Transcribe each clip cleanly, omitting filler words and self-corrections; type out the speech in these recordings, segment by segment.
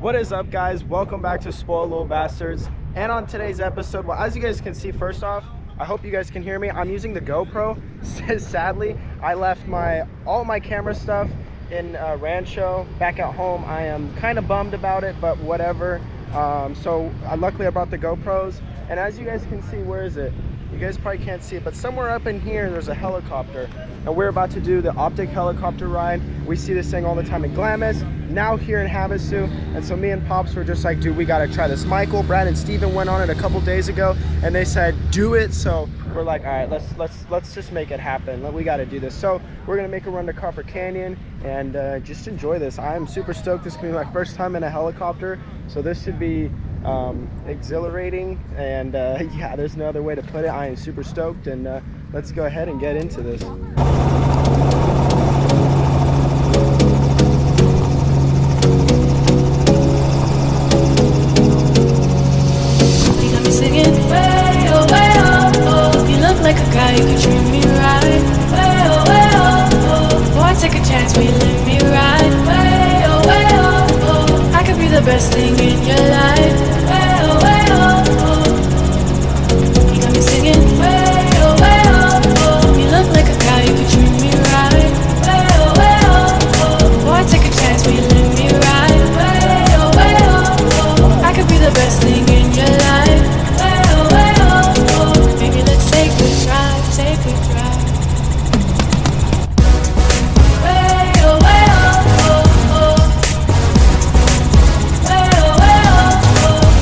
What is up, guys? Welcome back to Spoiled Little Bastards. And on today's episode, well, as you guys can see, first off, I hope you guys can hear me. I'm using the GoPro. Sadly, I left all my camera stuff in Rancho back at home. I am kind of bummed about it, but whatever. Luckily I brought the GoPros, and as you guys can see, where is it? You guys probably can't see it, but somewhere up in here there's a helicopter, and we're about to do the Optic helicopter ride. We see this thing all the time in Glamis, now here in Havasu, and so me and Pops were just like, dude, we gotta try this. Michael, Brad, and Steven went on it a couple days ago, and they said do it, so we're like, all right, let's just make it happen. We got to do this. So we're gonna make a run to Copper Canyon and just enjoy this. I'm super stoked. This is gonna be my first time in a helicopter, so this should be exhilarating, and yeah, there's no other way to put it. I am super stoked, and let's go ahead and get into this. Like a guy, you could treat me right. Way oh, way oh, oh. Boy, take a chance, will you let me ride? Way oh, way oh, oh. I could be the best thing in your life. Way oh, oh. You got me singing. Way oh, oh. You look like a guy, you could treat me right. Way oh, boy, take a chance, will you let me ride? Way oh, I could be the best thing in your life. Way oh, baby, let's take a drive, take a drive. Way oh, oh, oh. Way oh, oh, oh.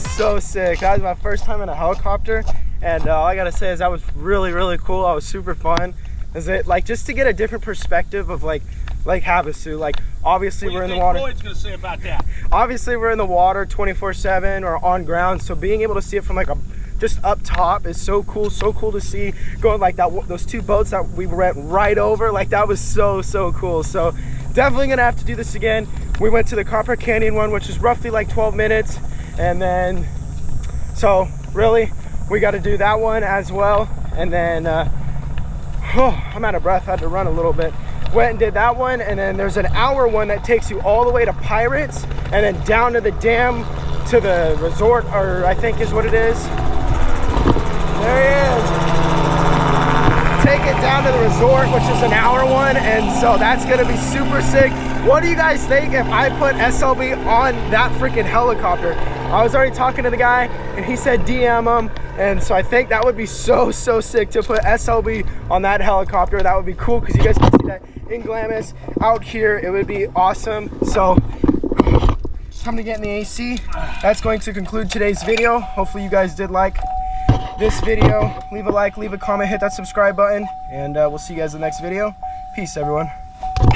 so sick. That was my first time in a helicopter, and all I gotta say is that was really cool. I was super fun. Is it like just to get a different perspective of like Havasu? Like obviously we're in the water. Floyd's gonna say about that? Obviously we're in the water 24/7 or on ground, so being able to see it from like a just up top is so cool to see. Going like that, those two boats that we went right over, like that was so cool. So definitely gonna have to do this again. We went to the Copper Canyon one, which is roughly like 12 minutes, and then so really we got to do that one as well. And then I'm out of breath, I had to run a little bit. Went and did that one, and then there's an hour one that takes you all the way to Pirates and then down to the dam to the resort, or I think is what it is. There he is. Take it down to the resort, which is an hour one, and so that's gonna be super sick. What do you guys think if I put SLB on that freaking helicopter? I was already talking to the guy and he said DM him, and so I think that would be so sick to put SLB on that helicopter. That would be cool because you guys can see that in Glamis out here. It would be awesome. So time to get in the AC. That's going to conclude today's video. Hopefully you guys did like this video. Leave a like, leave a comment, hit that subscribe button, and we'll see you guys in the next video. Peace, everyone.